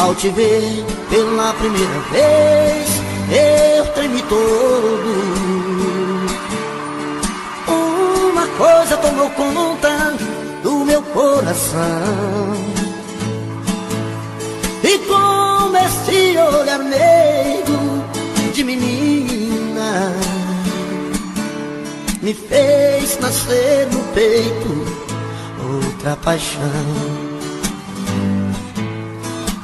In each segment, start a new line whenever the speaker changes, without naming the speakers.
Ao te ver pela primeira vez, eu tremi todo. Uma coisa tomou conta do meu coração, e com esse olhar meigo de menina, me fez nascer no peito outra paixão.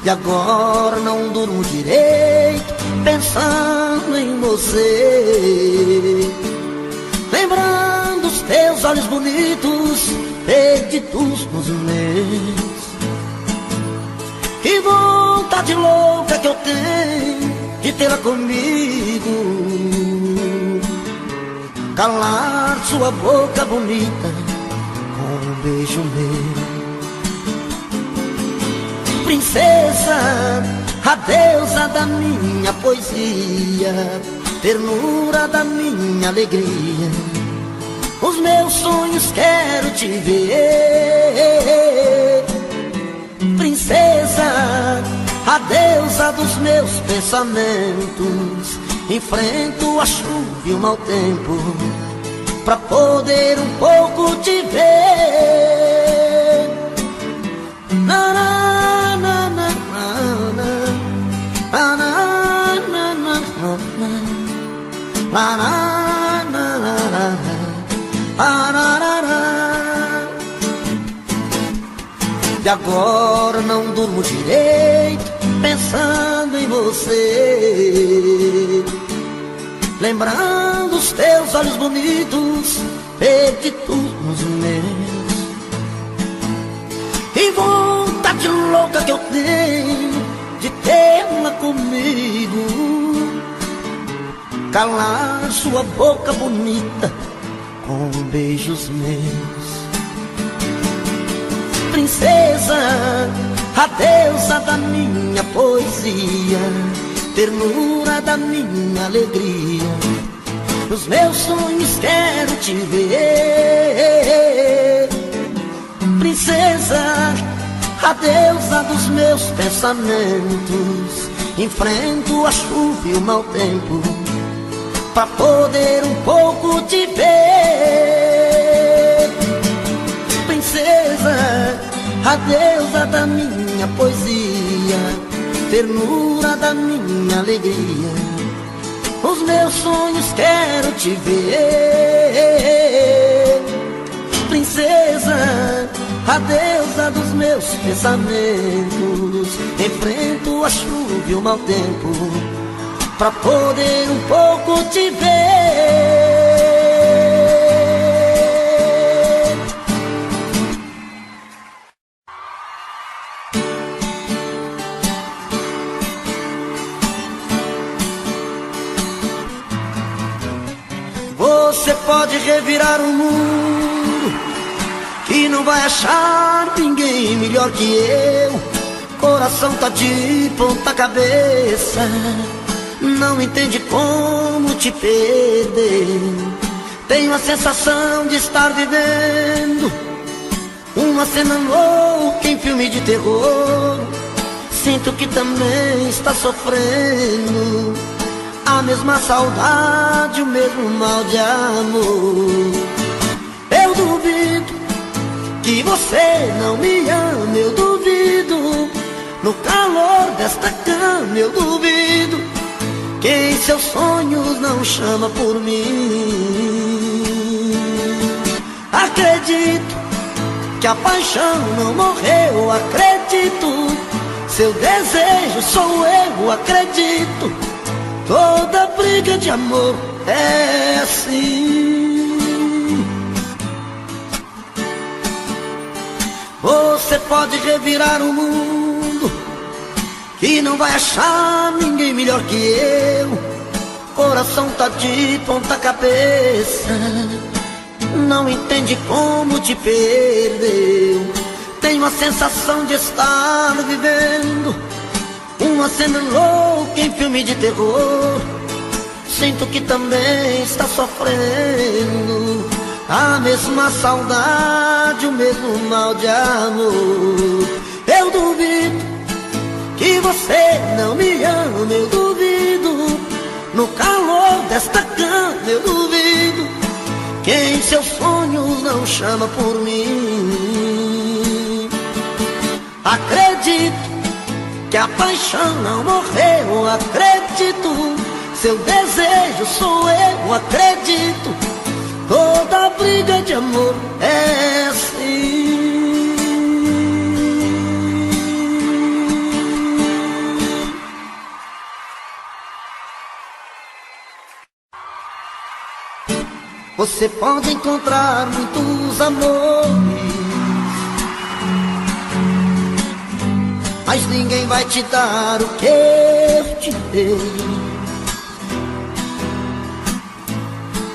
E agora não durmo direito pensando em você, lembrando os teus olhos bonitos perdidos nos meus. Que vontade louca que eu tenho de tê-la comigo, calar sua boca bonita com um beijo meu. Princesa, a deusa da minha poesia, ternura da minha alegria, os meus sonhos quero te ver. Princesa, a deusa dos meus pensamentos, enfrento a chuva e o mau tempo pra poder um pouco te ver. Na, na, na, na, na, na, na, na, na. E agora não durmo direito pensando em você, lembrando os teus olhos bonitos perdidos nos meus. E vontade louca que eu tenho de tê-la comigo, calar sua boca bonita com beijos meus. Princesa, a deusa da minha poesia, ternura da minha alegria, nos meus sonhos quero te ver. Princesa, a deusa dos meus pensamentos, enfrento a chuva e o mau tempo pra poder um pouco te ver. Princesa, a deusa da minha poesia, ternura da minha alegria, os meus sonhos quero te ver. Princesa, a deusa dos meus pensamentos, enfrento a chuva e o mau tempo pra poder um pouco te ver. Você pode revirar o mundo, que não vai achar ninguém melhor que eu. Coração tá de ponta cabeça, não entende como te perder. Tenho a sensação de estar vivendo uma cena louca em filme de terror. Sinto que também está sofrendo a mesma saudade, o mesmo mal de amor. Eu duvido que você não me ama, eu duvido. No calor desta cama eu duvido que em seus sonhos não chama por mim. Acredito que a paixão não morreu, acredito. Seu desejo sou eu, acredito. Toda briga de amor é assim. Você pode revirar o mundo, que não vai achar ninguém melhor que eu. Coração tá de ponta cabeça, não entende como te perdeu. Tenho a sensação de estar vivendo uma cena louca em filme de terror. Sinto que também está sofrendo a mesma saudade, o mesmo mal de amor. Eu duvido que você não me ama, eu duvido. No calor desta cama eu duvido que em seus sonhos não chama por mim. Acredito que a paixão não morreu, acredito. Seu desejo sou eu, acredito. Toda briga de amor é assim. Você pode encontrar muitos amores, mas ninguém vai te dar o que eu te dei.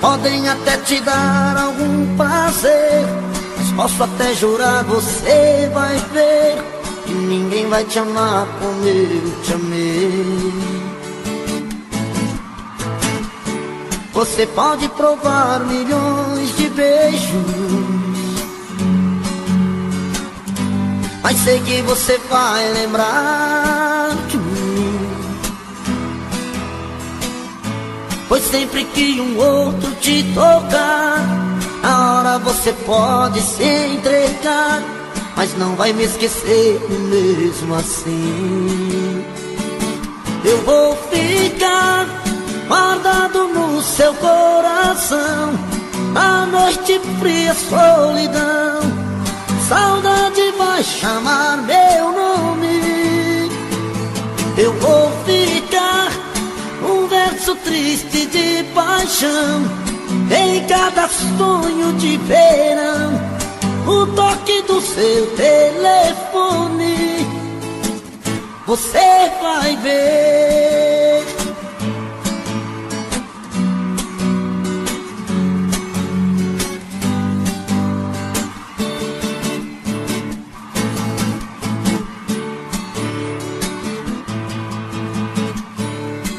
Podem até te dar algum prazer, mas posso até jurar, você vai ver que ninguém vai te amar como eu te amei. Você pode provar milhões de beijos, mas sei que você vai lembrar de mim. Pois sempre que um outro te tocar, na hora você pode se entregar, mas não vai me esquecer mesmo assim. Eu vou ficar guardado no seu coração, na noite fria, solidão. Saudade vai chamar meu nome. Eu vou ficar um verso triste de paixão em cada sonho de verão. O toque do seu telefone você vai ver.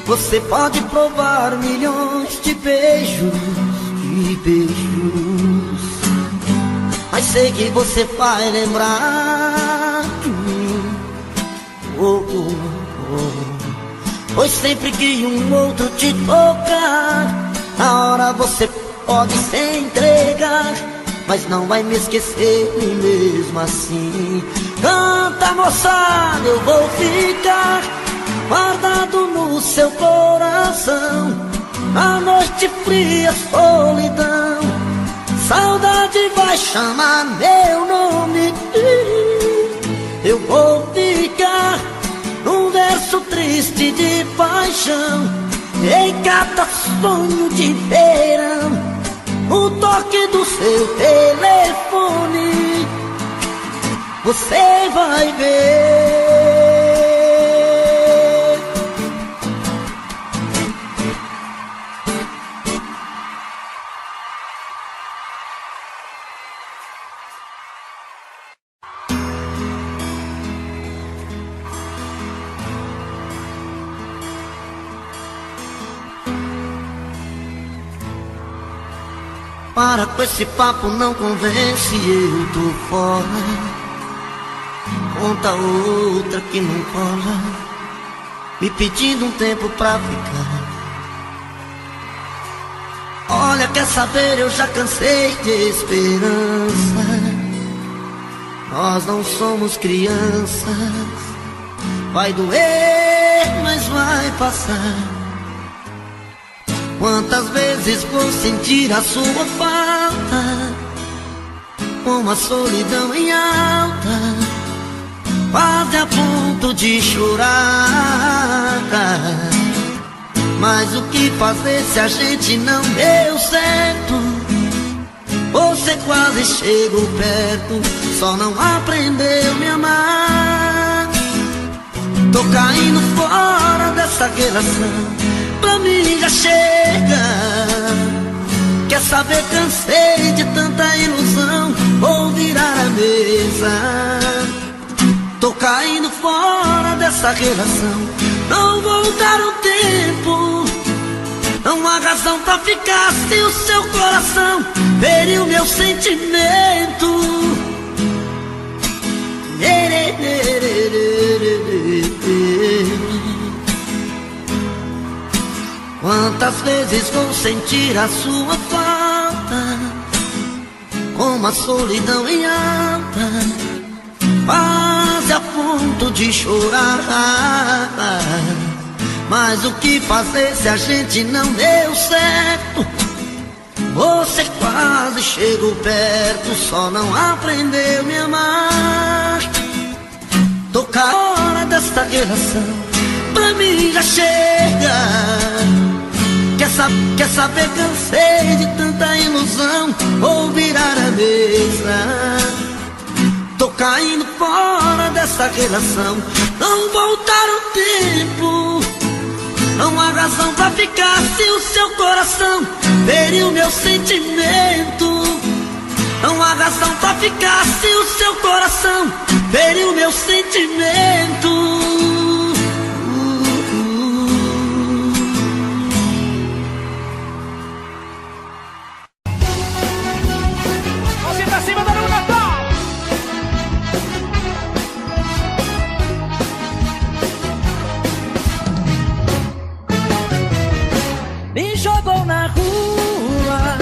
Você pode provar milhões de beijos, mas sei que você vai lembrar de mim. Pois sempre que um outro te tocar, na hora você pode se entregar, mas não vai me esquecer mesmo assim. Canta, moçada, eu vou ficar guardado no seu coração, a noite fria, solidão. Saudade vai chamar meu nome. Eu vou ficar num verso triste de paixão em cada sonho de verão. O toque do seu telefone você vai ver. Para com esse papo, não convence, eu tô fora. Conta outra que não cola, me pedindo um tempo pra ficar. Olha, quer saber, eu já cansei de esperança. Nós não somos crianças. Vai doer, mas vai passar. Quantas vezes vou sentir a sua falta, com a solidão em alta, quase a ponto de chorar. Mas o que fazer se a gente não deu certo? Você quase chegou perto, só não aprendeu a me amar. Tô caindo fora dessa relação, pra mim já chega. Quer saber, cansei de tanta ilusão, vou virar a mesa. Tô caindo fora dessa relação, não vou dar o tempo. Não há razão pra ficar se o seu coração feriu meu sentimento. Quantas vezes vou sentir a sua falta, como a solidão em alta, quase a ponto de chorar. Mas o que fazer se a gente não deu certo? Você quase chegou perto, só não aprendeu a me amar. Toca a hora desta relação, pra mim já chega. Quer saber, cansei de tanta ilusão, vou virar a mesa. Tô caindo fora dessa relação, não voltar o tempo. Não há razão pra ficar se o seu coração feriu meu sentimento. Não há razão pra ficar se o seu coração feriu meu sentimento.
Você pra cima da Natal. Me jogou na rua,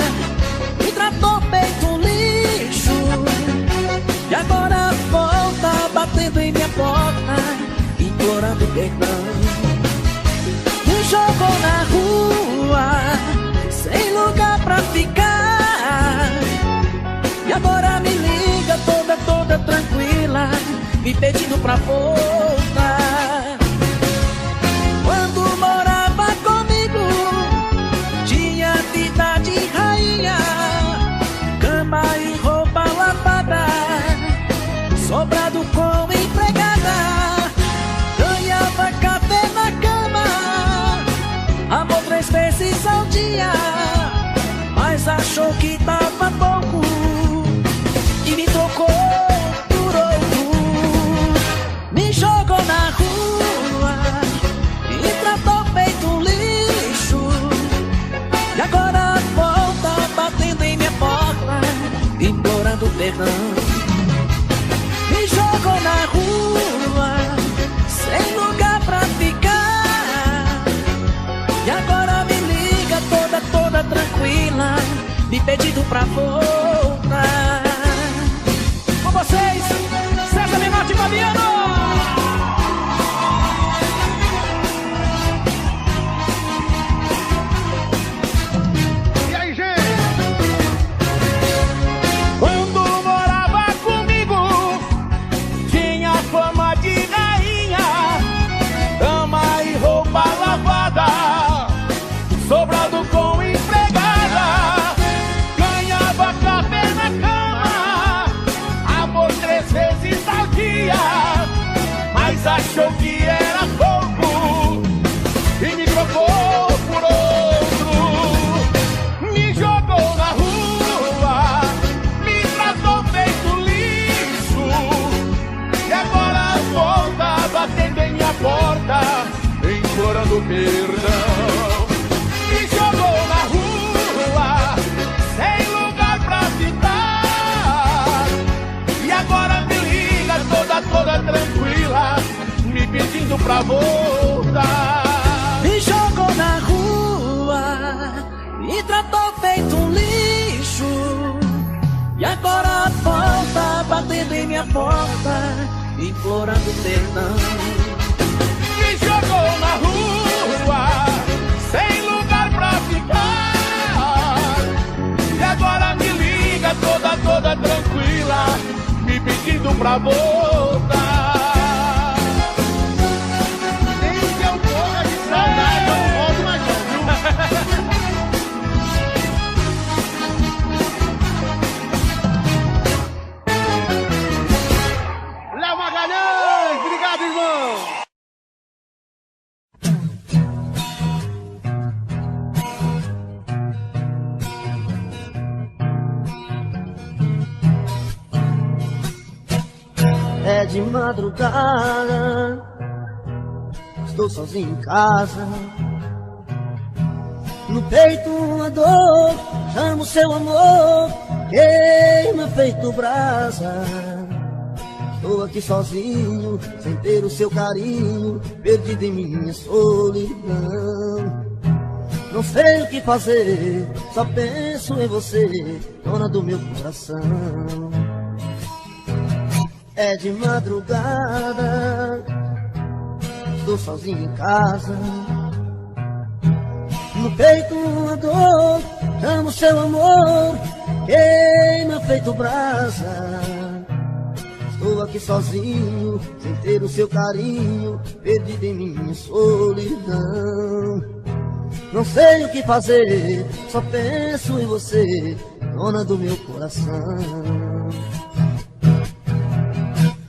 me tratou feito um lixo, e agora volta batendo em minha porta, implorando perdão. Me jogou na rua, sem lugar pra ficar, e agora me liga toda tranquila, me pedindo pra voltar. Quando morava comigo, tinha vida de rainha, cama e roupa lavada, sobrado com empregada, ganhava café na cama, amor 3 vezes ao dia, mas achou que tava pouco e me trocou por outro. Me jogou na rua e tratou feito um lixo, e agora volta batendo em minha porta, implorando perdão. Me jogou na rua, sem lugar pra ficar, e agora me liga toda tranquila, me pedindo pra voltar. Com vocês, César Menotti e Fabiano.
E aí, gente? Quando morava comigo, tinha fama de rainha, cama e roupa lavada, sobrado com empregada, ganhava café na cama, amor 3 vezes ao dia, mas achou que era pouco e me trocou por outro. Me jogou na rua, me tratou feito lixo, e agora volta batendo em minha porta, implorando perdão. Me jogou na rua, sem lugar pra ficar, e agora me liga toda tranquila, me pedindo pra voltar.
Me jogou na rua, me tratou feito um lixo, e agora volta batendo em minha porta, implorando perdão.
Me jogou na rua, sem lugar pra ficar, e agora me liga toda tranquila, me pedindo pra voltar. Nem que eu morra de saudade, eu não volto mais não, viu? Léo Magalhães, obrigado, irmão!
É de madrugada, estou sozinho em casa. No peito uma dor, chamo seu amor, queima feito brasa. Estou aqui sozinho, sem ter o seu carinho, perdido em minha solidão. Não sei o que fazer, só penso em você, dona do meu coração. É de madrugada, estou sozinho em casa. No peito uma dor, amo seu amor, queima feito brasa. Estou aqui sozinho, sem ter o seu carinho, perdido em minha solidão. Não sei o que fazer, só penso em você, dona do meu coração.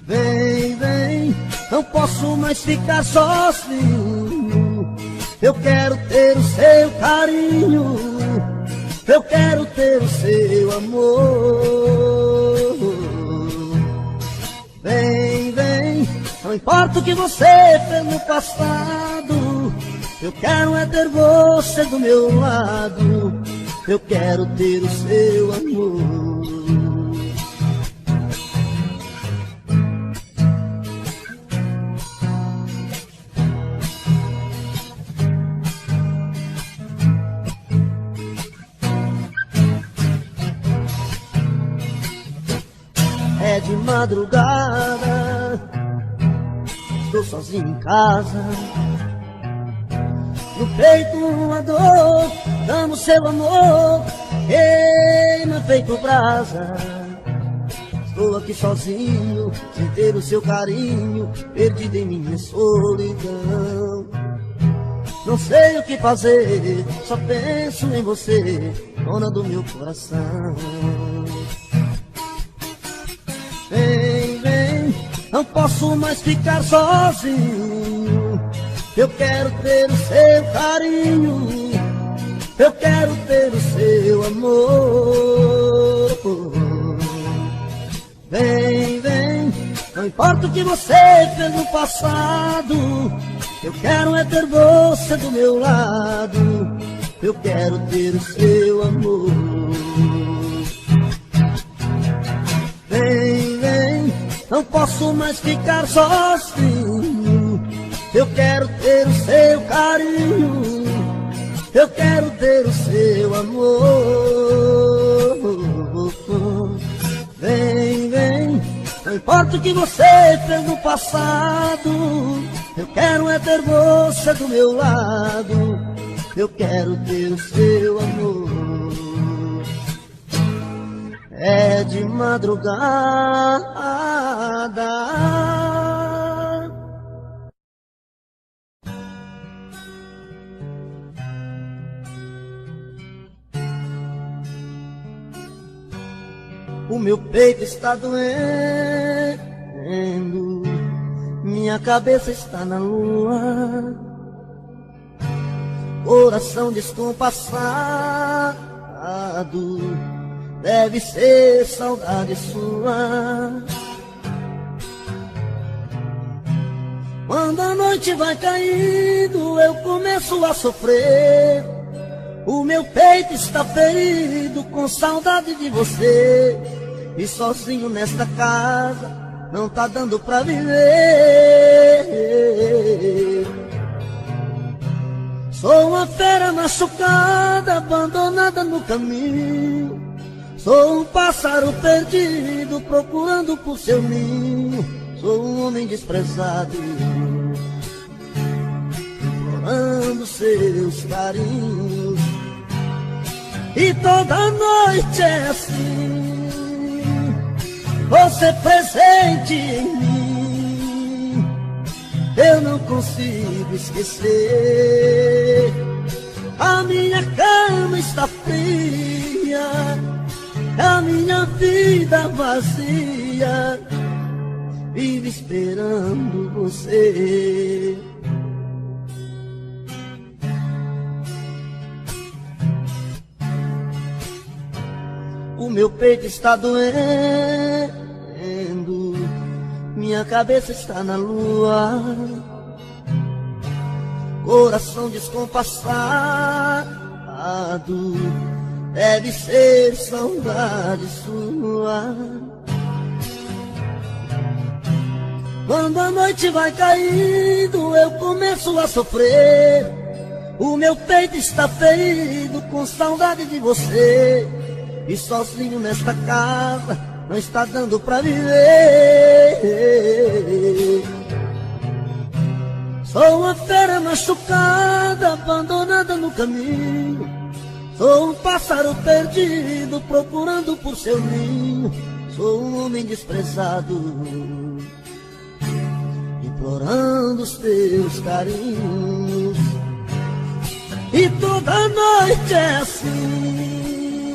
Vem, vem, não posso mais ficar sozinho. Eu quero ter o seu carinho, eu quero ter o seu amor. Vem, vem, não importa o que você fez no passado, eu quero é ter você do meu lado, eu quero ter o seu amor. É de madrugada, estou sozinho em casa. No peito uma dor, amo seu amor, queima feito brasa. Estou aqui sozinho, sem ter o seu carinho, perdido em minha solidão. Não sei o que fazer, só penso em você, dona do meu coração. Vem, vem, não posso mais ficar sozinho. Eu quero ter o seu carinho, eu quero ter o seu amor. Vem, vem, não importa o que você fez no passado, eu quero é ter você do meu lado, eu quero ter o seu amor. Vem, vem, não posso mais ficar sozinho. Eu quero ter o seu carinho, eu quero ter o seu amor. Vem, vem, não importa o que você fez no passado, eu quero é ter você do meu lado, eu quero ter o seu amor. É de madrugada, o meu peito está doendo, minha cabeça está na lua, coração descompassado, deve ser saudade sua. Quando a noite vai caindo, eu começo a sofrer. O meu peito está ferido com saudade de você. E sozinho nesta casa não tá dando pra viver. Sou uma fera machucada, abandonada no caminho. Sou um pássaro perdido, procurando por seu ninho. Sou um homem desprezado, implorando seus carinhos. E toda noite é assim, você presente em mim. Eu não consigo esquecer. A minha cama está fria, a minha vida vazia, vive esperando você. O meu peito está doendo, minha cabeça está na lua, coração descompassado, deve ser saudade sua. Quando a noite vai caindo, eu começo a sofrer. O meu peito está ferido com saudade de você. E sozinho nesta casa não está dando pra viver. Sou uma fera machucada, abandonada no caminho. Sou um pássaro perdido, procurando por seu ninho. Sou um homem desprezado, implorando os teus carinhos. E toda noite é assim,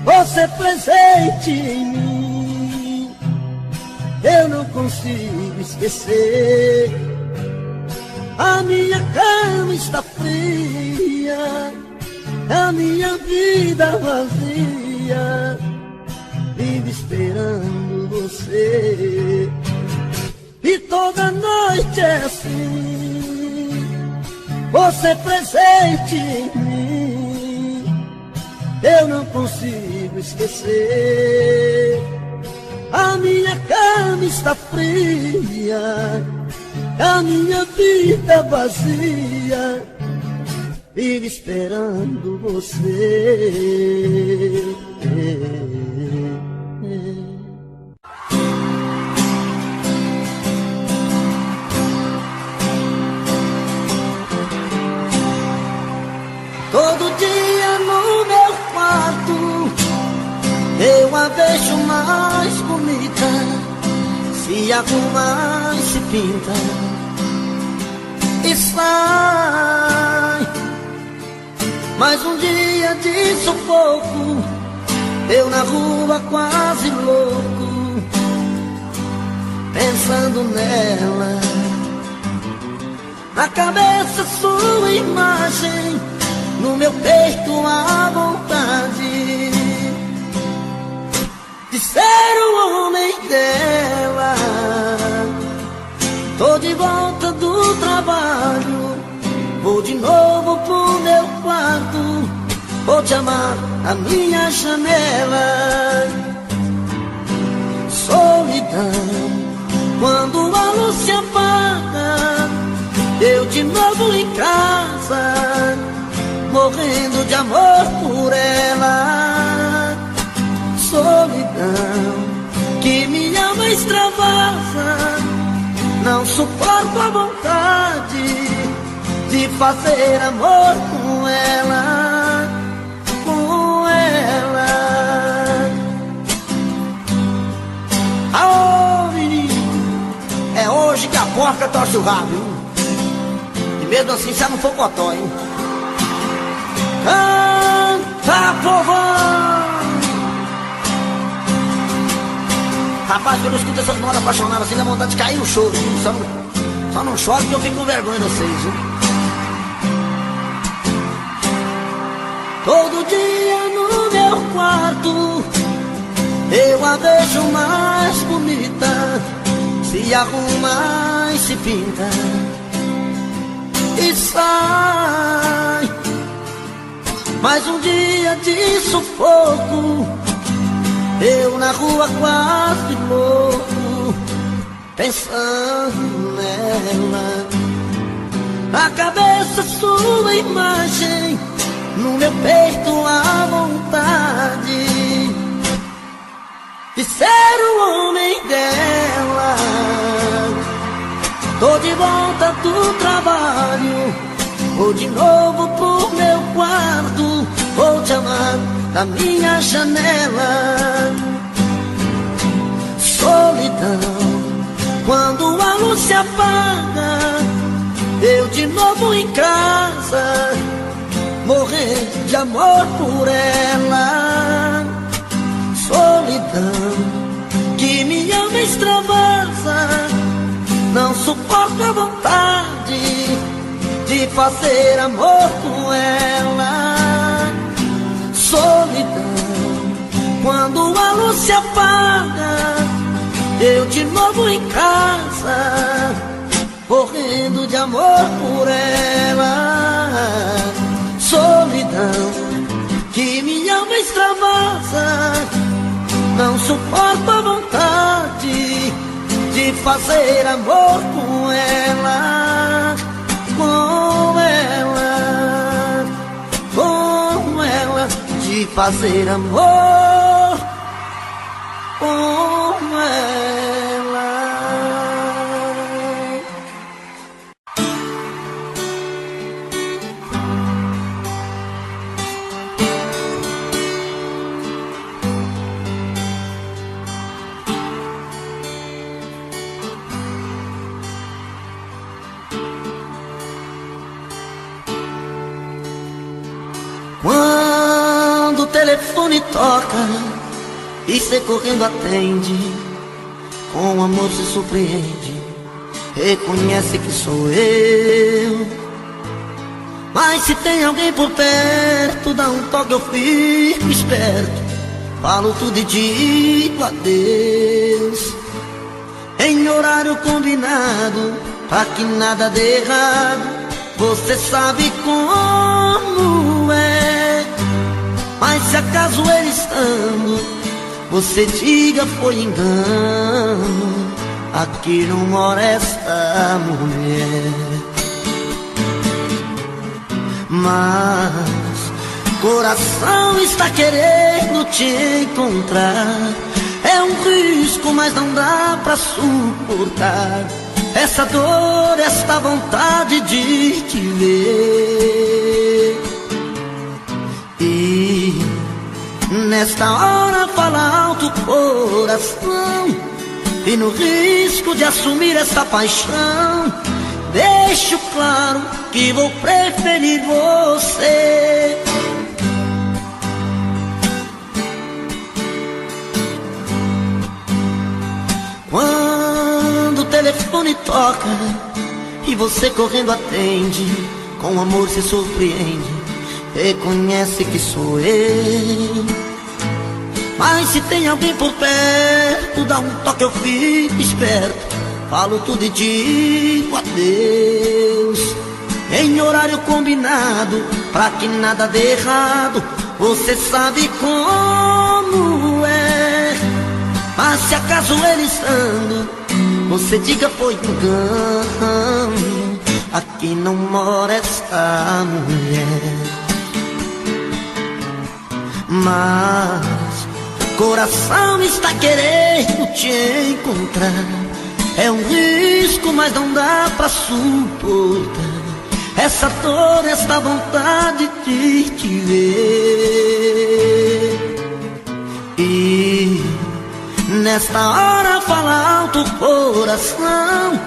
você presente em mim. Eu não consigo esquecer. A minha cama está fria, a minha vida vazia, vivo esperando você. E toda noite é assim, você presente em mim. Eu não consigo esquecer. A minha cama está fria, a minha vida vazia, vivo esperando você. Todo dia no meu quarto eu a vejo mais bonita, se arruma e se pinta e sai. Mais um dia de sufoco, eu na rua quase louco, pensando nela. Na cabeça sua imagem, no meu peito a vontade de ser o homem dela. Tô de volta do trabalho, vou de novo pro meu quarto, vou te amar na minha janela. Solidão, quando a luz se apaga, eu de novo em casa, morrendo de amor por ela. Solidão, que me ama extravasa, não suporto a vontade de fazer amor com ela, com ela. Aô, menino, é hoje que a porca torce o rabo, viu? E mesmo assim, se não for cotó, hein? Canta, povão! Rapaz, quando eu escuto essas modas apaixonadas assim, dá vontade de cair no choro. Só não choro porque eu fico com vergonha de vocês, viu? Todo dia no meu quarto eu a vejo mais bonita, se arruma e se pinta e sai. Mais um dia de sufoco, eu na rua quase louco, pensando nela. Na cabeça sua imagem, no meu peito a vontade de ser o homem dela. Tô de volta do trabalho, vou de novo pro meu quarto, vou te amar na minha janela. Solidão, quando a luz se apaga, eu de novo em casa, morrendo de amor por ela. Solidão, que me ama extravasa, não suporto a vontade de fazer amor com ela. Solidão, quando a luz se apaga, eu de novo em casa, morrendo de amor por ela. Solidão, que me ama extravasa, não suporto a vontade de fazer amor com ela, com ela. fazer amor com ela. Quando o telefone toca e cê correndo atende, com amor se surpreende, reconhece que sou eu. Mas se tem alguém por perto, dá um toque, eu fico esperto, falo tudo e digo adeus, em horário combinado, pra que nada dê errado. Você sabe como é, mas se acaso ele estando, você diga foi engano, aqui não mora esta mulher. Mas coração está querendo te encontrar, é um risco, mas não dá pra suportar essa dor, esta vontade de te ver. E nesta hora fala alto o coração, e no risco de assumir essa paixão, deixo claro que vou preferir você. Quando o telefone toca e você correndo atende, com amor se surpreende, reconhece que sou eu. Mas se tem alguém por perto, dá um toque, eu fico esperto, falo tudo e digo adeus, em horário combinado, pra que nada dê errado. Você sabe como é, mas se acaso ele estando, você diga foi engano, aqui não mora esta mulher. Mas coração está querendo te encontrar, é um risco, mas não dá pra suportar essa dor, esta vontade de te ver. E nesta hora fala alto o coração,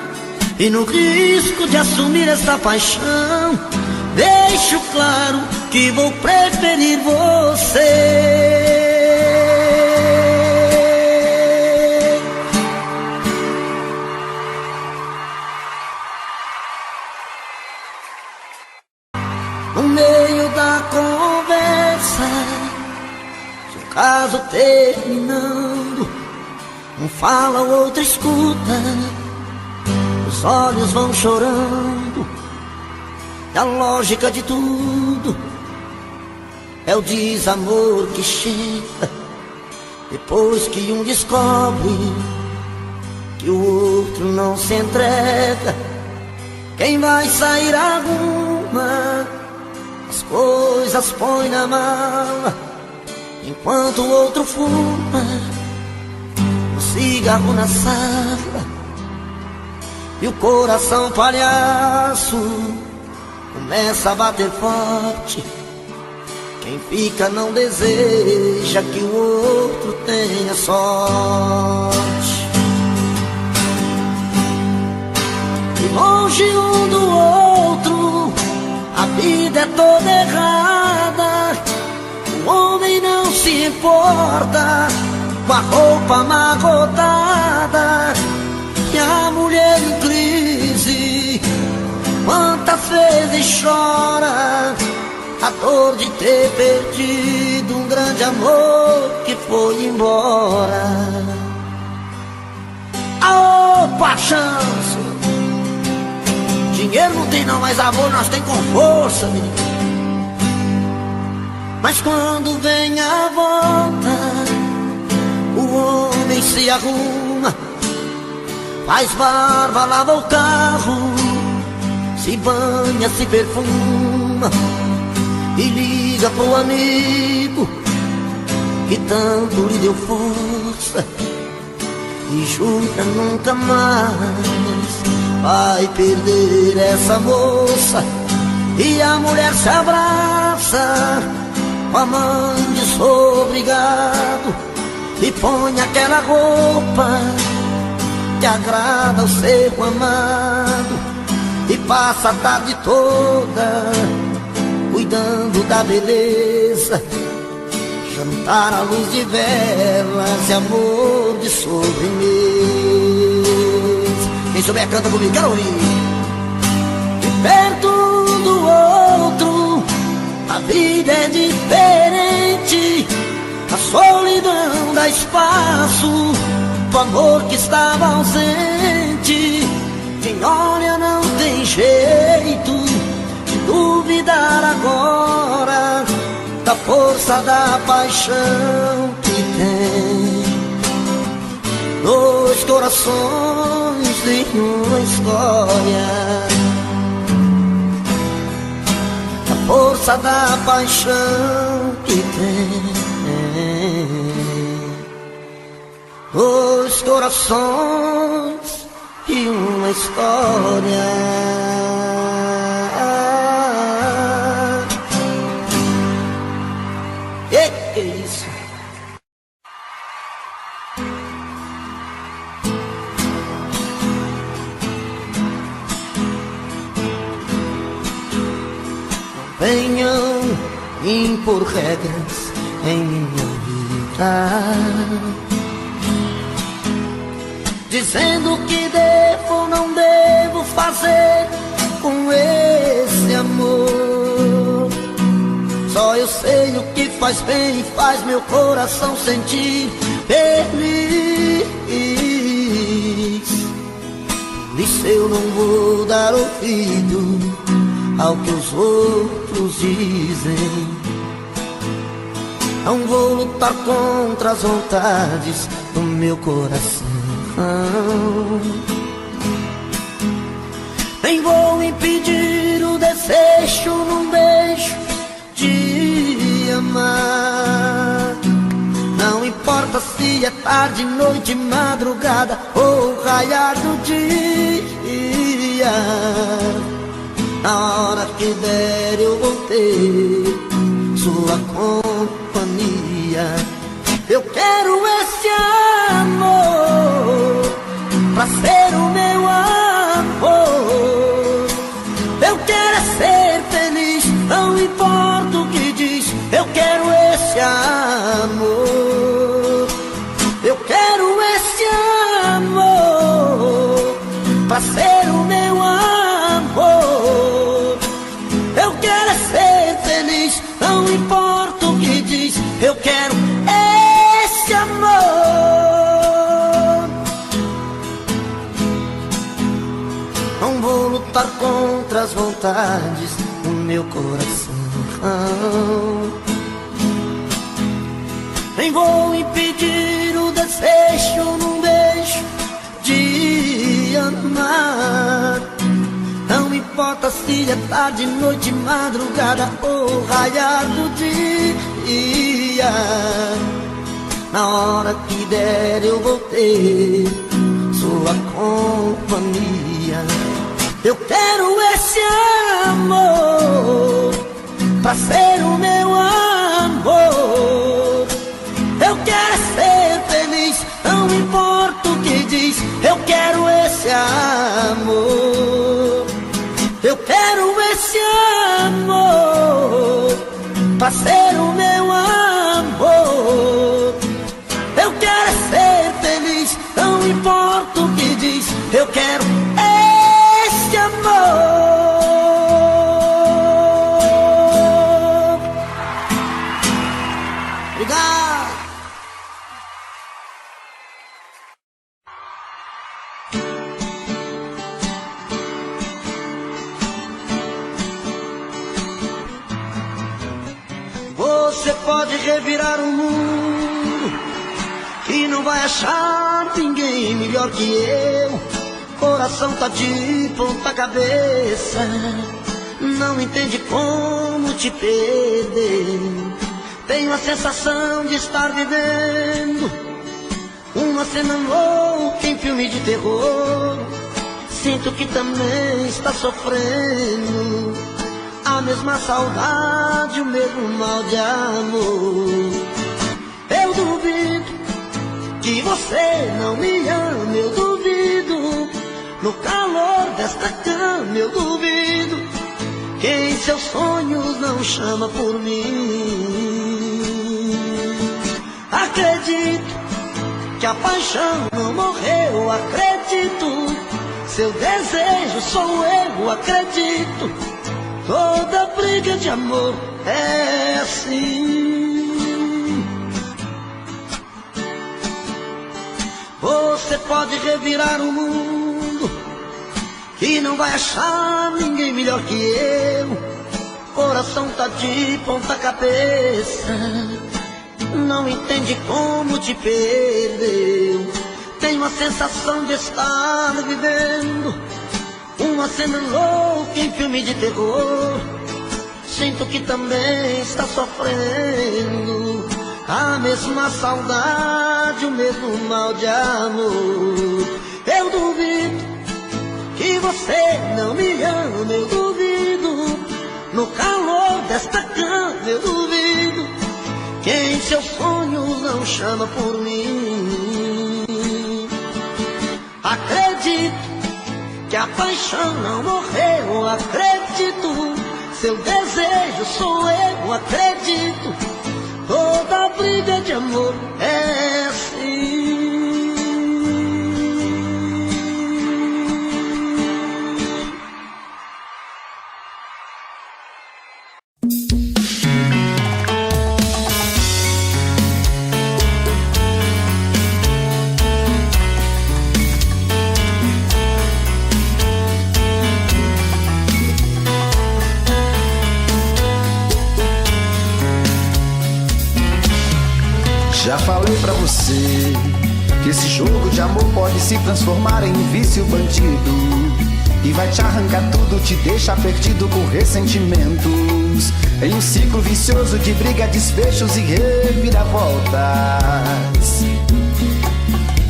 e no risco de assumir esta paixão, deixo claro que vou preferir você. No meio da conversa, se o caso terminando, um fala, o outro escuta, os olhos vão chorando. E a lógica de tudo é o desamor que chega depois que um descobre que o outro não se entrega. Quem vai sair arruma, as coisas põe na mala, enquanto o outro fuma um cigarro na sala. E o coração palhaço começa a bater forte. Quem fica não deseja que o outro tenha sorte. E longe um do outro, a vida é toda errada. O homem não se importa com a roupa amarrotada, e a mulher em crise quantas vezes chora a dor de ter perdido um grande amor que foi embora. Aô, paixão! Dinheiro não tem não, mas amor nós tem com força, menino. Mas quando vem a volta, o homem se arruma, faz barba, lava o carro, se banha, se perfuma e liga pro amigo que tanto lhe deu força e jura nunca mais vai perder essa moça. E a mulher se abraça com a mão de sou obrigado e põe aquela roupa que agrada ao seu amado e passa a tarde toda cuidando da beleza, jantar à luz de velas e amor de sobremesa. Quem souber canta comigo, quero ouvir. De perto do outro a vida é diferente, a solidão dá espaço pro amor que estava ausente. Quem olha não tem jeito de duvidar agora da força da paixão que tem. Dois corações em uma história, da força da paixão que tem. Dois corações e uma história. Que é isso? Não venham impor regras em minha vida, dizendo que devo ou não devo fazer com esse amor. Só eu sei o que faz bem e faz meu coração sentir feliz. Por isso eu não vou dar ouvido ao que os outros dizem. Não vou lutar contra as vontades do meu coração, nem vou impedir o desejo num beijo de amar. Não importa se é tarde, noite, madrugada ou raiar do dia, na hora que der eu vou ter sua companhia. Eu quero esse amor pra ser o meu amor. Eu quero é ser feliz, não importa o que diz. Eu quero esse amor. Eu quero esse amor pra ser o meu amor. Eu quero é ser feliz, não importa o que diz. Eu quero esse amor. Não vou lutar contra as vontades do meu coração, nem vou impedir o desejo num beijo de amar. Não importa se é tarde, noite, madrugada ou raiar do dia, na hora que der eu vou ter sua companhia. Eu quero esse amor pra ser o meu amor. Eu quero ser feliz, não importa o que diz. Eu quero esse amor. Eu quero esse amor pra ser o meu amor. Eu quero ser feliz, não importa o que diz. Eu quero esse amor. Obrigado. Você pode revirar o mundo e não vai achar ninguém melhor que eu. Coração tá de ponta cabeça, não entende como te perder. Tenho a sensação de estar vivendo uma cena louca em filme de terror. Sinto que também está sofrendo a mesma saudade, o mesmo mal de amor. Eu duvido que você não me ama, eu duvido. No calor desta cama eu duvido que em seus sonhos não chama por mim. Acredito que a paixão não morreu, acredito. Seu desejo sou eu, acredito. Toda briga de amor é assim. Você pode revirar o mundo e não vai achar ninguém melhor que eu. Coração tá de ponta cabeça, não entende como te perdeu. Tenho a sensação de estar vivendo uma cena louca em filme de terror. Sinto que também está sofrendo a mesma saudade, o mesmo mal de amor. Eu duvido que você não me ama, eu duvido. No calor desta cama eu duvido que em seus sonhos não chama por mim. Acredito que a paixão não morreu, acredito. Seu desejo sou eu, acredito. Toda briga de amor é assim.
Já falei pra você que esse jogo de amor pode se transformar em um vício bandido e vai te arrancar tudo, te deixar perdido com ressentimentos, em um ciclo vicioso de briga, desfechos e reviravoltas.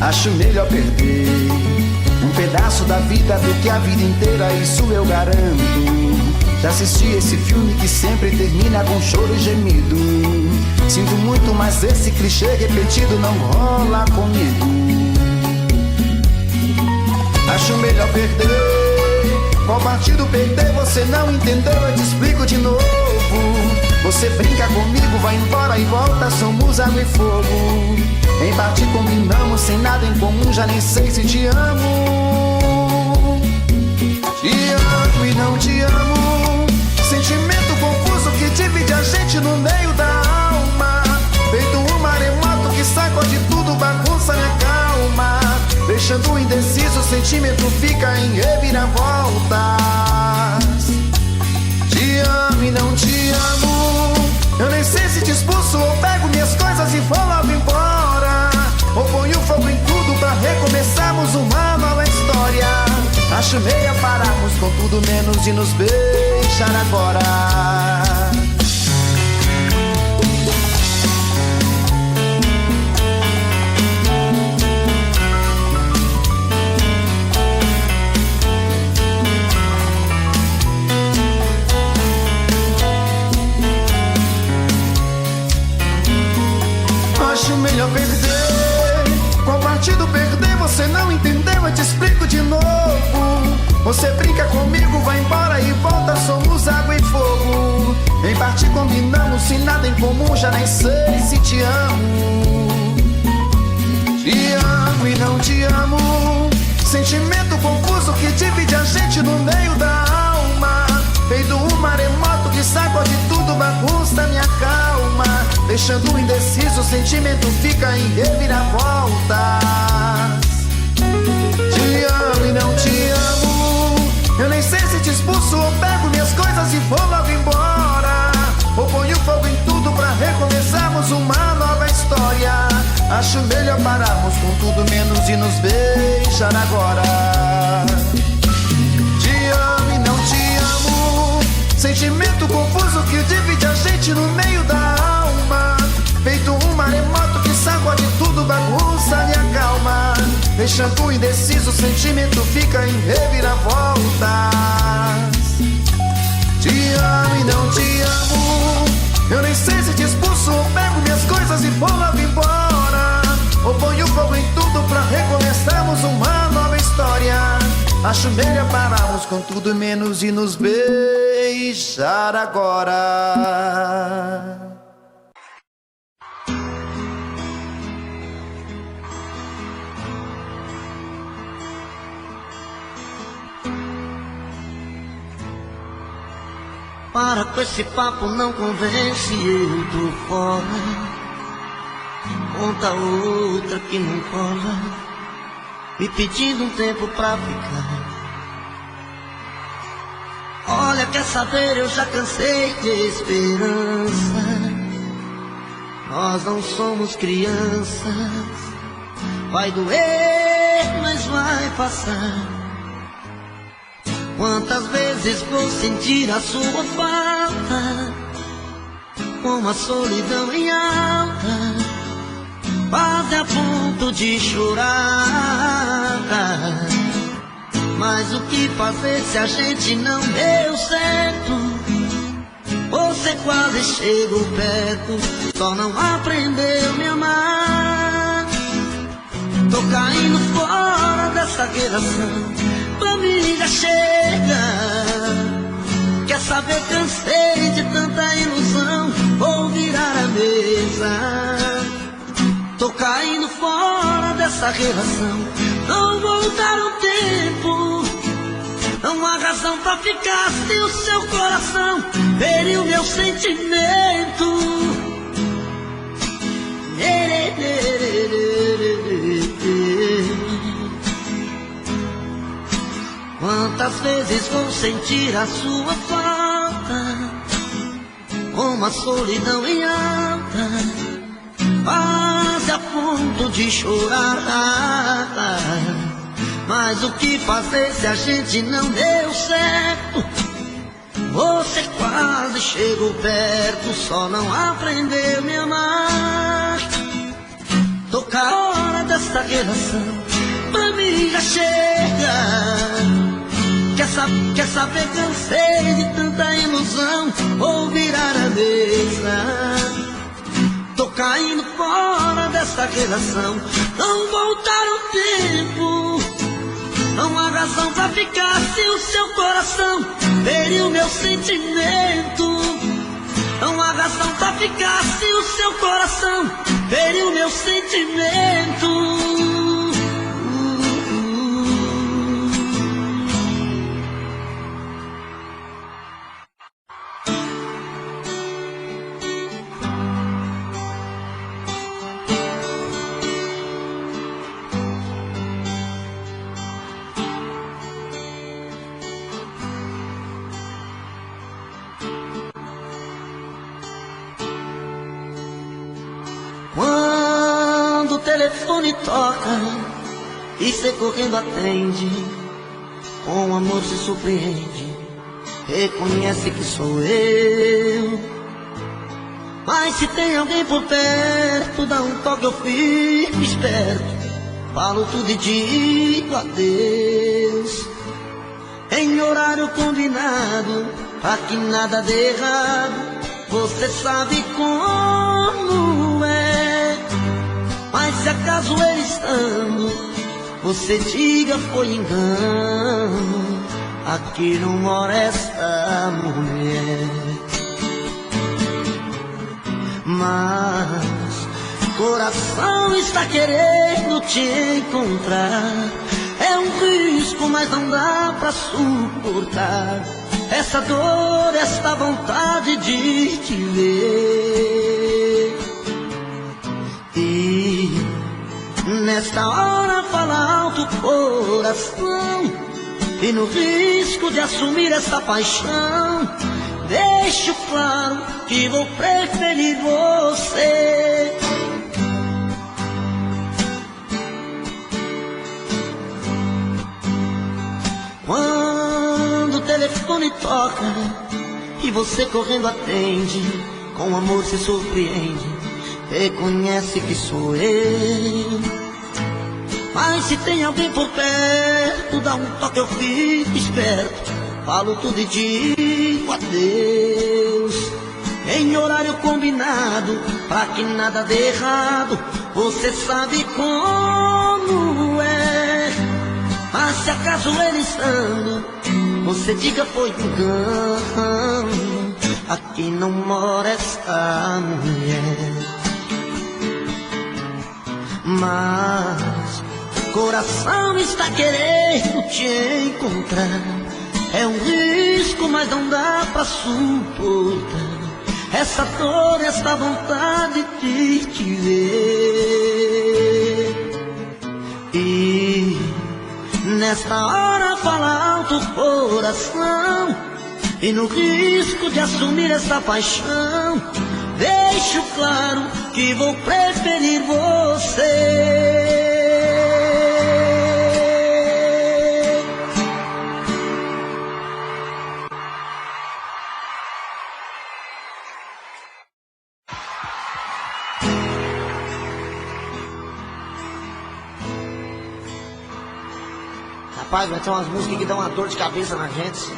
Acho melhor perder um pedaço da vida do que a vida inteira, isso eu garanto. Já assisti esse filme que sempre termina com choro e gemido. Sinto muito, mas esse clichê repetido não rola comigo. Acho melhor perder. Qual partido perder? Você não entendeu, eu te explico de novo. Você brinca comigo, vai embora e volta, somos água e fogo. Em parte combinamos, sem nada em comum, já nem sei se te amo. Te amo e não te amo. Sentimento confuso que divide a gente no meio da alma. Feito um maremoto que sacode tudo, bagunça minha calma. Deixando indeciso, o sentimento fica em reviravoltas. Te amo e não te amo. Eu nem sei se te expulso ou pego minhas coisas e vou logo embora, ou ponho fogo em tudo pra recomeçarmos uma nova história. Acho meia pararmos com tudo menos de nos beijar agora. Acho melhor perder. Qual partido perder? Você não entendeu, eu te explico de novo. Você brinca comigo, vai embora e volta, somos água e fogo. Em parte combinamos, sem nada em comum, já nem sei se te amo. Te amo e não te amo. Sentimento confuso que divide a gente no meio da alma. Feito um maremoto que sacode tudo, bagunça minha calma. Deixando indeciso, o sentimento fica em reviravoltas. Te amo e não te amo. Eu nem sei se te expulso ou pego minhas coisas e vou logo embora, ou ponho fogo em tudo pra recomeçarmos uma nova história. Acho melhor pararmos com tudo menos de nos beijar agora. Te amo e não te amo. Sentimento confuso que divide a gente no meio da alma. Deixando indeciso, o sentimento fica em reviravoltas. Te amo e não te amo. Eu nem sei se te expulso ou pego minhas coisas e vou lá embora, ou ponho fogo em tudo pra recomeçarmos uma nova história. Acho melhor pararmos com tudo menos de nos beijar agora.
Para com esse papo, não convence, eu tô fora. Conta outra que não cola, me pedindo um tempo pra ficar. Olha, quer saber, eu já cansei de esperança. Nós não somos crianças. Vai doer, mas vai passar. Quantas vezes vou sentir a sua falta, como a solidão em alta, quase a ponto de chorar. Mas o que fazer se a gente não deu certo? Você quase chegou perto, só não aprendeu a me amar. Tô caindo fora dessa relação, família chega. Quer saber, cansei de tanta ilusão, vou virar a mesa. Tô caindo fora dessa relação, não vou dar um tempo. Não há razão pra ficar se o seu coração feriu meu sentimento. Quantas vezes vou sentir a sua falta, como a solidão em alta, quase a ponto de chorar. Mas o que fazer se a gente não deu certo? Você quase chegou perto, só não aprendeu a me amar. Tô com a hora dessa relação, família chega. Quer saber, cansei de tanta ilusão, vou virar a mesa. Tô caindo fora dessa relação, não voltar o tempo. Não há razão pra ficar se o seu coração feriu meu sentimento. Não há razão pra ficar se o seu coração feriu meu sentimento. Quando o telefone toca e cê correndo atende, com amor se surpreende, reconhece que sou eu. Mas se tem alguém por perto, dá um toque, eu fico esperto, falo tudo e digo adeus, em horário combinado, pra que nada dê errado. Você sabe como é, mas se acaso ele estando, você diga foi engano, aqui não mora esta mulher. Mas coração está querendo te encontrar, é um risco, mas não dá pra suportar essa dor, esta vontade de te ver. E nesta hora fala alto o coração, e no risco de assumir essa paixão, deixo claro que vou preferir você. Quando o telefone toca e você correndo atende, com amor se surpreende, reconhece que sou eu. Mas se tem alguém por perto, dá um toque, eu fico esperto. Falo tudo e digo adeus em horário combinado, pra que nada dê errado. Você sabe como é. Mas se acaso ele estando, você diga foi engano. Aqui não mora essa mulher. Mas o coração está querendo te encontrar. É um risco, mas não dá pra suportar essa dor, essa vontade de te ver. E nesta hora fala alto o coração, e no risco de assumir essa paixão, deixo claro que vou preferir você. Rapaz, vai ter umas músicas que dão uma dor de cabeça na gente.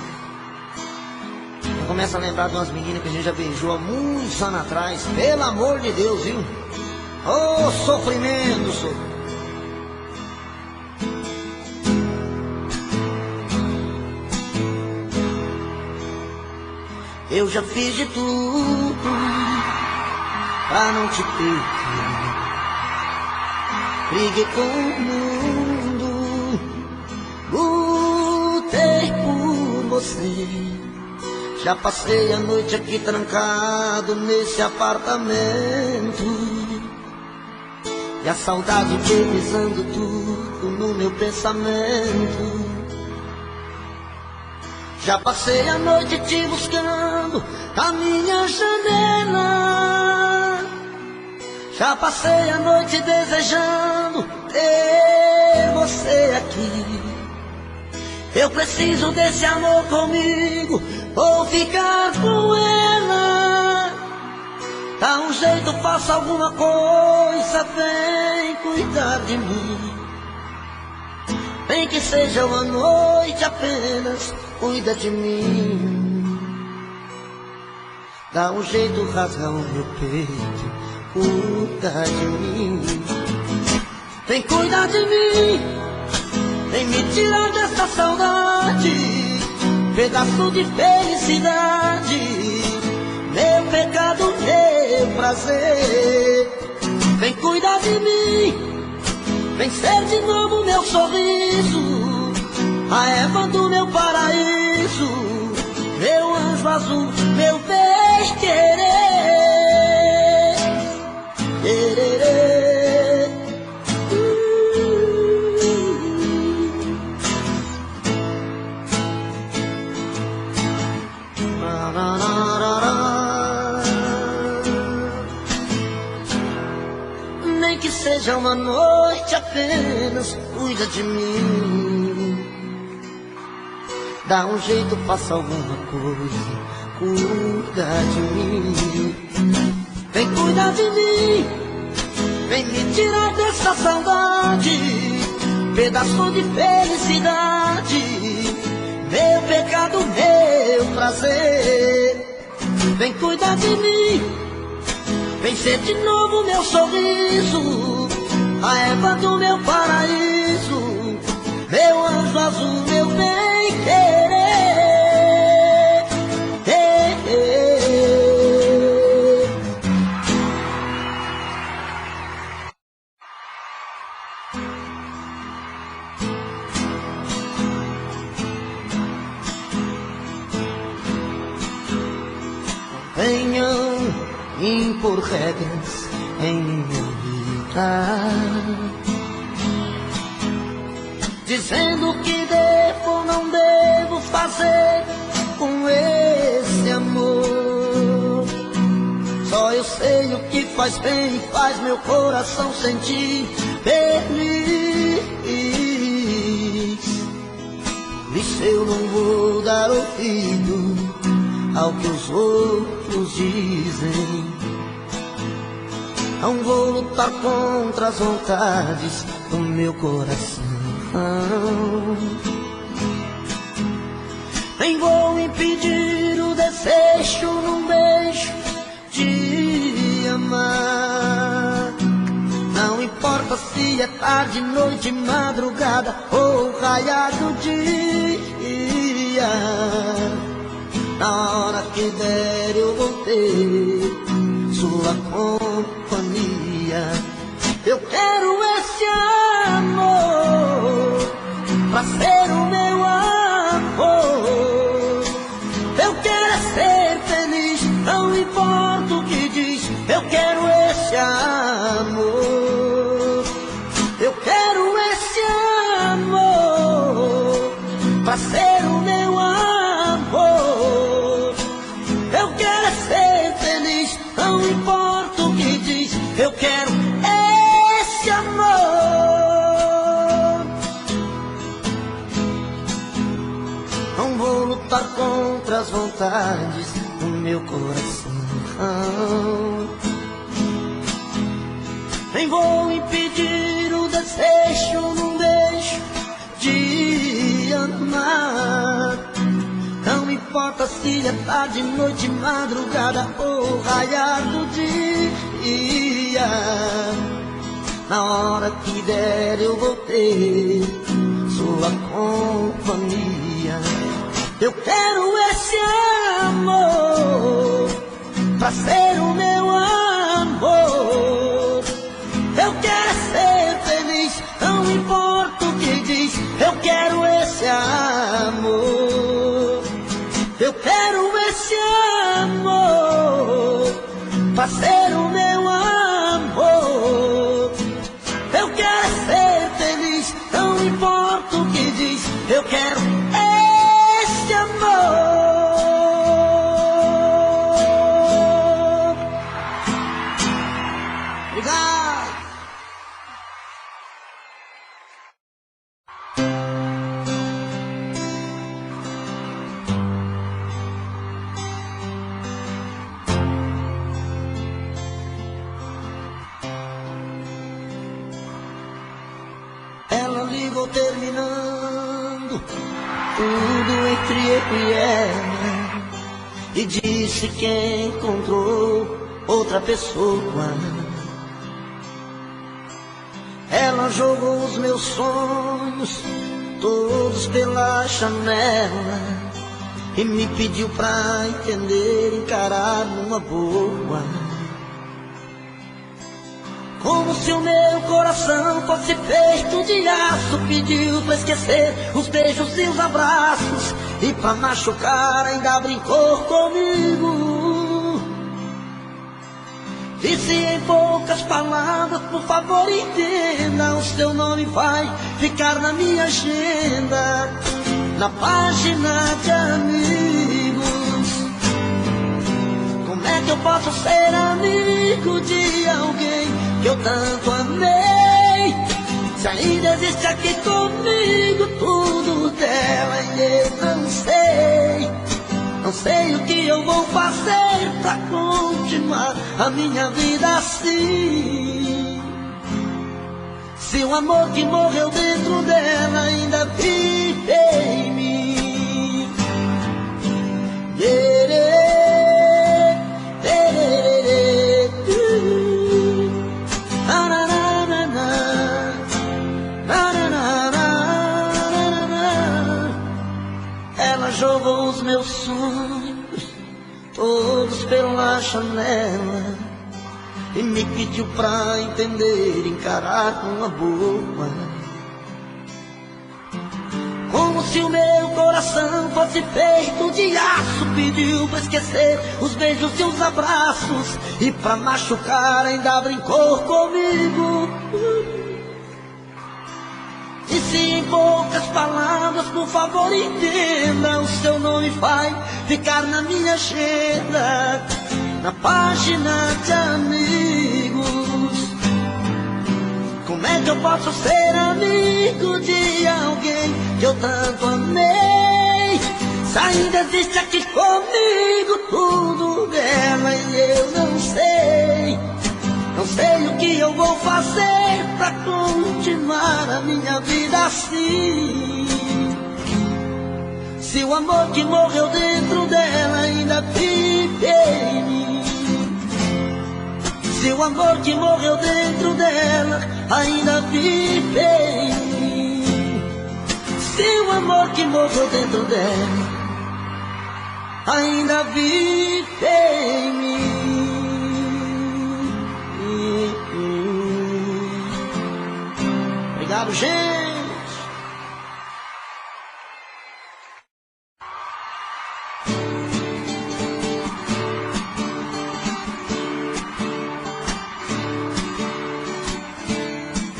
Começa a lembrar de umas meninas que a gente já beijou há muitos anos atrás. Pelo amor de Deus, viu? Oh, sofrimento, sofrimento. Eu já fiz de tudo pra não te ter. Briguei com o mundo, lutei por você. Já passei a noite aqui trancado nesse apartamento, e a saudade revisando tudo no meu pensamento. Já passei a noite te buscando na minha janela. Já passei a noite desejando ter você aqui. Eu preciso desse amor comigo, vou ficar com ela. Dá um jeito, faça alguma coisa, vem cuidar de mim. Nem que seja uma noite apenas, cuida de mim. Dá um jeito, rasga o meu peito, cuida de mim. Vem cuidar de mim, vem me tirar dessa saudade, pedaço de felicidade, meu pecado, meu prazer. Vem cuidar de mim, vem ser de novo meu sorriso, a Eva do meu paraíso, meu anjo azul, meu bem querer. Nem que seja uma noite apenas, cuida de mim. Dá um jeito, faça alguma coisa, cuida de mim. Vem cuidar de mim, vem me tirar dessa saudade, pedaço de felicidade, meu pecado, meu prazer. Vem cuidar de mim, vem ser de novo meu sorriso, a Eva do meu paraíso, meu anjo azul, meu bem querer. Venham impor regras em minha vida, dizendo o que devo ou não devo fazer com esse amor. Só eu sei o que faz bem e faz meu coração sentir feliz. Por isso eu não vou dar ouvido ao que os outros dizem. Não vou lutar contra as vontades do meu coração. Nem vou impedir o desejo num beijo de amar. Não importa se é tarde, noite, madrugada ou raiar do dia. Na hora que der eu vou ter sua companhia. Eu quero esse amor pra ser o meu amor. Eu quero é ser feliz, não importa o que diz. Eu quero esse amor. Eu quero esse amor pra ser o meu amor. Eu quero é ser feliz, não importa o que diz. Eu quero esse amor. Não vou lutar contra as vontades do meu coração. Nem vou impedir o desejo num beijo de amar. Não importa se é tarde, noite, madrugada ou raiar do dia. Na hora que der eu vou ter sua companhia. Eu quero esse amor pra ser o meu amor. Eu quero ser feliz, não importa o que diz. Eu quero esse amor. Eu quero esse amor pra ser o meu amor. Eu quero ser feliz, não importa o que diz. Eu quero esse amor. Obrigado. Ela ligou terminando tudo entre eu e ela e disse que encontrou outra pessoa. Ela jogou os meus sonhos todos pela janela e me pediu pra entender, encarar numa boa. Como se o meu coração fosse feito de aço, pediu pra esquecer os beijos e os abraços e pra machucar ainda brincou comigo. Disse em poucas palavras, por favor entenda, o seu nome vai ficar na minha agenda, na página de amigos. Como é que eu posso ser amigo de alguém que eu tanto amei, se ainda existe aqui comigo tudo dela e eu não sei. Não sei o que eu vou fazer pra continuar a minha vida assim. Se o amor que morreu dentro dela ainda vive em mim. Ela jogou os meus sonhos todos pela janela e me pediu pra entender, encarar numa boa. Como se o meu coração fosse feito de aço, pediu pra esquecer os beijos e os abraços e pra machucar ainda brincou comigo. Disse em poucas palavras, por favor entenda, o seu nome vai ficar na minha agenda, na página de amigos. Como é que eu posso ser amigo de alguém que eu tanto amei, se ainda existe aqui comigo tudo dela e eu não sei. Não sei fazer pra continuar a minha vida assim? Se o amor que morreu dentro dela ainda vive em mim. Se o amor que morreu dentro dela ainda vive em mim. Se o amor que morreu dentro dela ainda vive em mim. Obrigado, gente.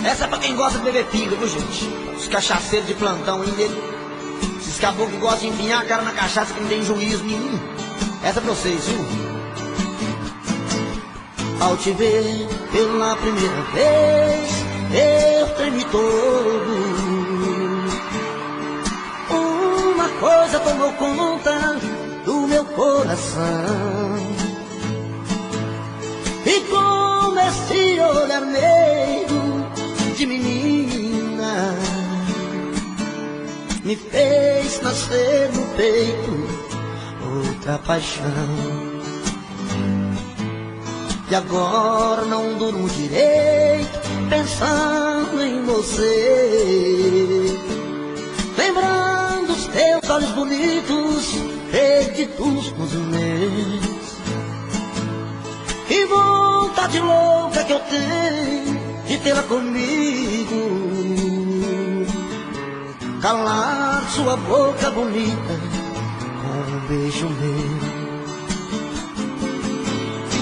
Essa é pra quem gosta de beber pinga, viu, gente? Os cachaceiros de plantão aí, esses caboclos que gostam de empinhar a cara na cachaça que não tem juízo nenhum. Essa é pra vocês, viu? Ao te ver pela primeira vez, eu tremi todo. Uma coisa tomou conta do meu coração. E com esse olhar meio de menina, me fez nascer no peito outra paixão. E agora não durmo direito pensando em você, lembrando os teus olhos bonitos perdidos nos meus. Que vontade louca que eu tenho de tê-la comigo, calar sua boca bonita com um beijo meu.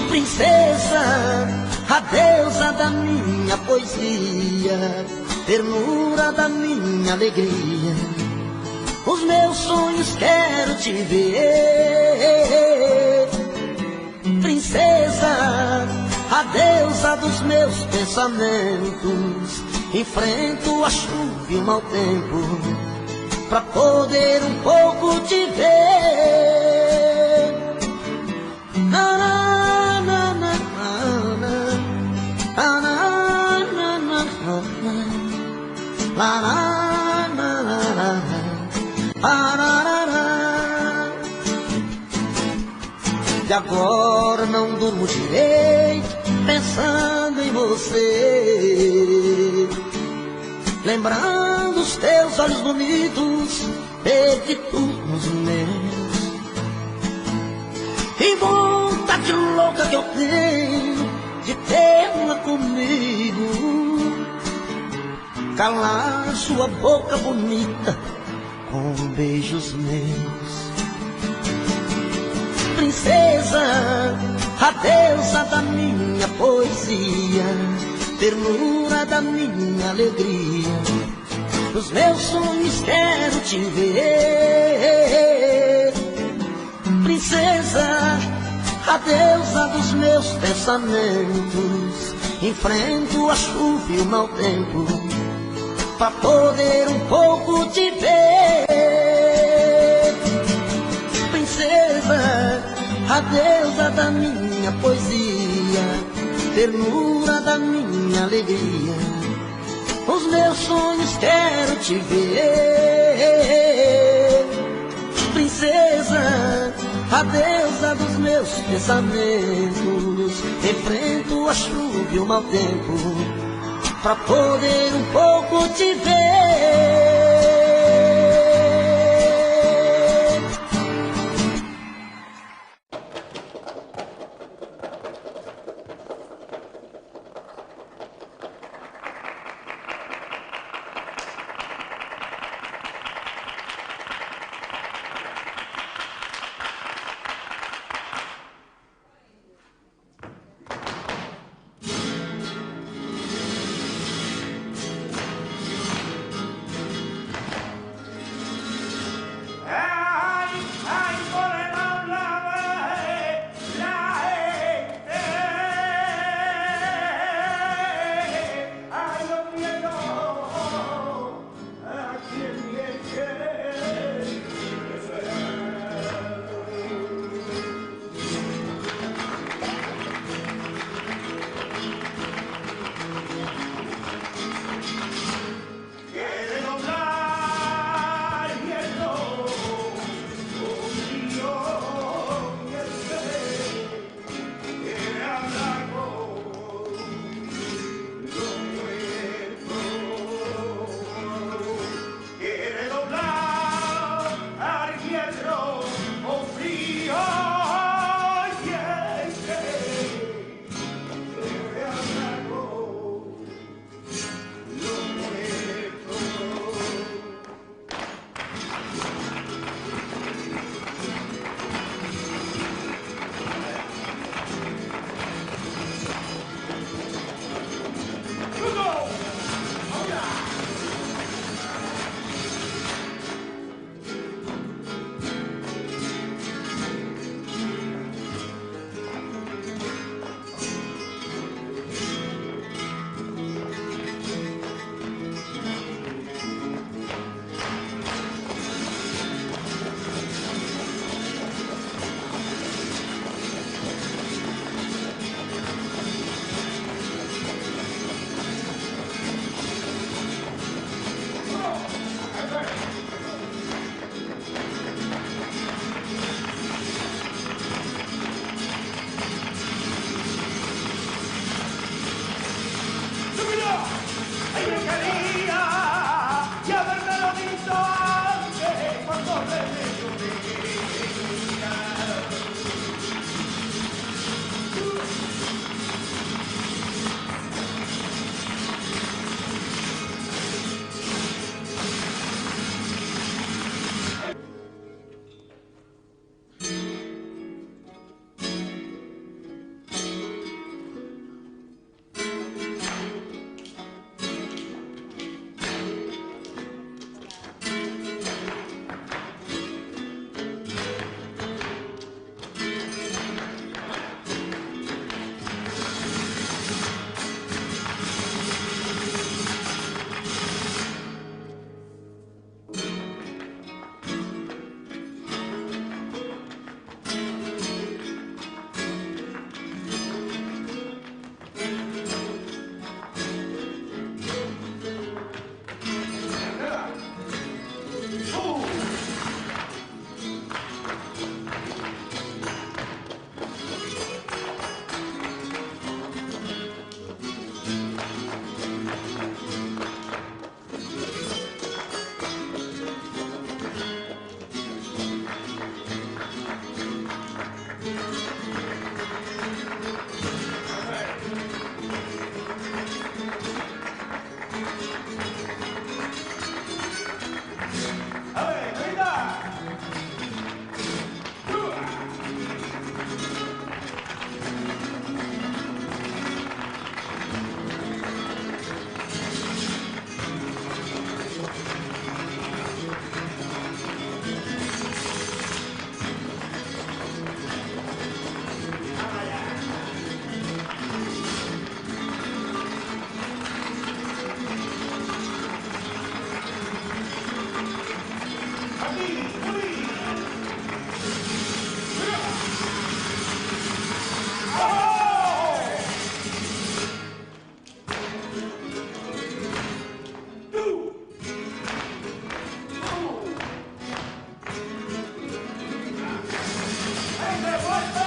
Princesa, a deusa da minha poesia, ternura da minha alegria, os meus sonhos quero te ver. Princesa, a deusa dos meus pensamentos, enfrento a chuva e o mau tempo pra poder um pouco te ver. Na, na, na, na, na, na, na, na, na. E agora não durmo direito pensando em você, lembrando os teus olhos bonitos perdidos nos meus. E vontade louca que eu tenho de tê-la comigo, calar sua boca bonita com beijos meus. Princesa, a deusa da minha poesia, ternura da minha alegria, nos meus sonhos quero te ver. Princesa, a deusa dos meus pensamentos, enfrento a chuva e o mau tempo pra poder um pouco te ver. Princesa, a deusa da minha poesia, ternura da minha alegria, os meus sonhos quero te ver. Princesa, a deusa dos meus pensamentos, enfrento a chuva e o mau tempo pra poder um pouco te ver.
Levanta!